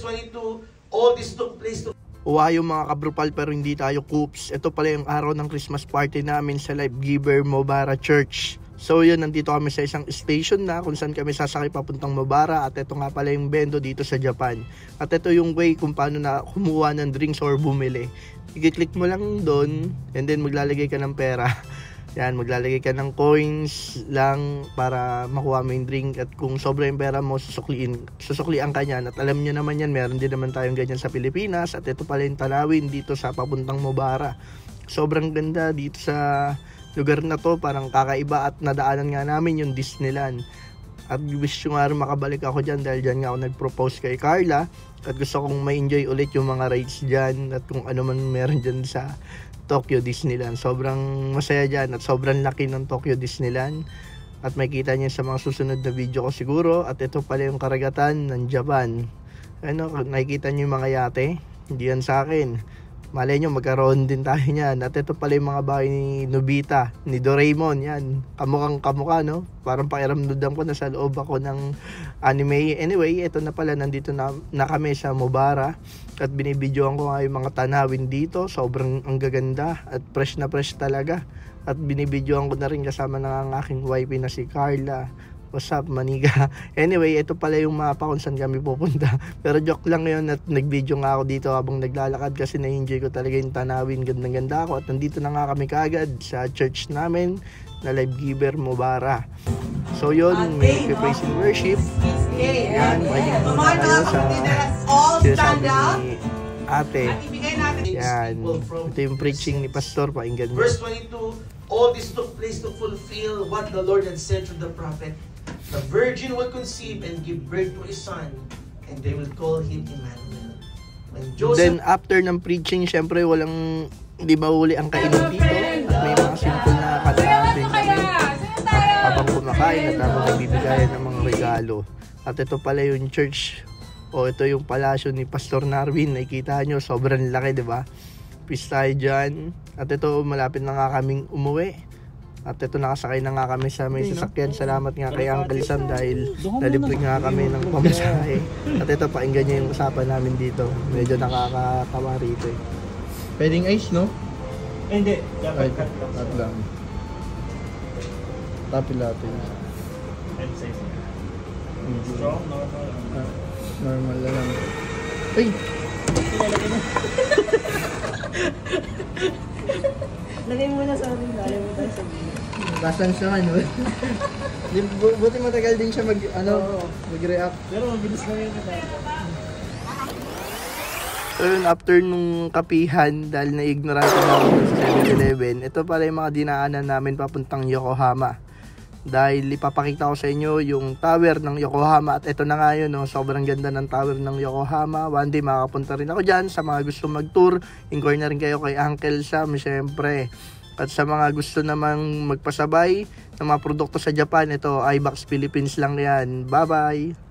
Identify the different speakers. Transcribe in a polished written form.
Speaker 1: Verse 22, all this took place to...
Speaker 2: Uwayo mga kabrupal, pero hindi tayo coops. Ito pala yung araw ng Christmas party namin sa Life Giver Mobara Church. So yun, nandito kami sa isang station na kung saan kami sasakay papuntang Mobara. At ito nga pala yung bendo dito sa Japan. At ito yung way kung paano na kumuha ng drinks or bumili. I-click mo lang doon and then maglalagay ka ng pera. Yan, maglalagay ka ng coins lang para makuha mo yung drink. At kung sobra yung pera mo, susuklian ka yan. At alam nyo naman yan, meron din naman tayong ganyan sa Pilipinas. At ito pala yung tanawin dito sa papuntang Mobara. Sobrang ganda dito sa lugar na to, parang kakaiba. At nadaanan nga namin yung Disneyland. At wish ko nga rin makabalik ako dyan dahil dyan nga ako nag-propose kay Carla. At gusto kong ma-enjoy ulit yung mga rides dyan. At kung ano man meron dyan sa Tokyo Disneyland. Sobrang masaya dyan at sobrang laki ng Tokyo Disneyland. At makikita niyo sa mga susunod na video ko siguro. At ito pala yung karagatan ng Japan. Ano, nakikita niyo yung mga yate? Hindi yan sa akin. Malay nyo, magkaroon din tayo niyan. At ito pala yung mga bahay ni Nobita, ni Doraemon. Yan, kamukhang kamukha, no? Parang pakiramdam ko na sa loob ako ng anime. Anyway, ito na pala, nandito na kami sa Mobara. At binibidyoan ko nga yung mga tanawin dito. Sobrang ang gaganda at fresh na fresh talaga. At binibidyoan ko na rin kasama ng ang aking wifey na si Carla. What's up, maniga? Anyway, ito pala yung mapa kung saan kami pupunta. Pero joke lang yun at nag-video nga ako dito habang naglalakad kasi na-enjoy ko talaga yung tanawin. Gandang-ganda ako at nandito na nga kami kaagad sa church namin na Life Giver Mobara. So yun, may praise and worship. Yan, pwedeng muna tayo sa sinasabi ni ate. Yan, ito yung preaching ni Pastor, pakinggan niyo.
Speaker 1: Verse 22, all this took place to fulfill what the Lord had said through the prophet. The virgin will conceive and give birth to a son, and they will call him Emmanuel. When Joseph...
Speaker 2: Then after ng preaching, syempre walang, hindi mahuli ang kainan dito. At may mga simple na kantaan din kami. Habang kumakain at habang nagbibigayan ng mga regalo. At ito pala yung church, o ito yung palasyo ni Pastor Narwin. Nakikita nyo, sobrang laki, diba? Peace tayo dyan. At ito, malapit na nga kaming umuwi. At ito, nakasakay na nga kami sa may sasakyan. Salamat nga kay Uncle Sam dahil nalibre nga kami ng pamasahe. At ito, pakinggan nyo yung usapan namin dito. Medyo nakakatawa rito eh.
Speaker 3: Pwedeng ice, no?
Speaker 4: Hindi.
Speaker 3: Ay, cut lang. Tapi latte.
Speaker 4: Strong, normal.
Speaker 3: Normal lang. Ay!
Speaker 5: Lagay mo na sa amin, ayaw mo tayo sabihin.
Speaker 3: Last siya ano. Buti matagal din siya mag-react.
Speaker 4: Pero mabilis lang yun.
Speaker 2: So yun, after nung kapihan, dahil na-ignorante na ako sa 7-Eleven, ito pala yung mga dinaanan namin papuntang Yokohama. Dahil ipapakita ko sa inyo yung tower ng Yokohama. At ito na nga yun, no? Sobrang ganda ng tower ng Yokohama. One day makakapunta rin ako dyan. Sa mga gusto mag-tour, inquire na rin kayo kay Uncle Sam, syempre. At sa mga gusto namang magpasabay ng mga produkto sa Japan, ito, iBox Philippines lang yan. Bye-bye!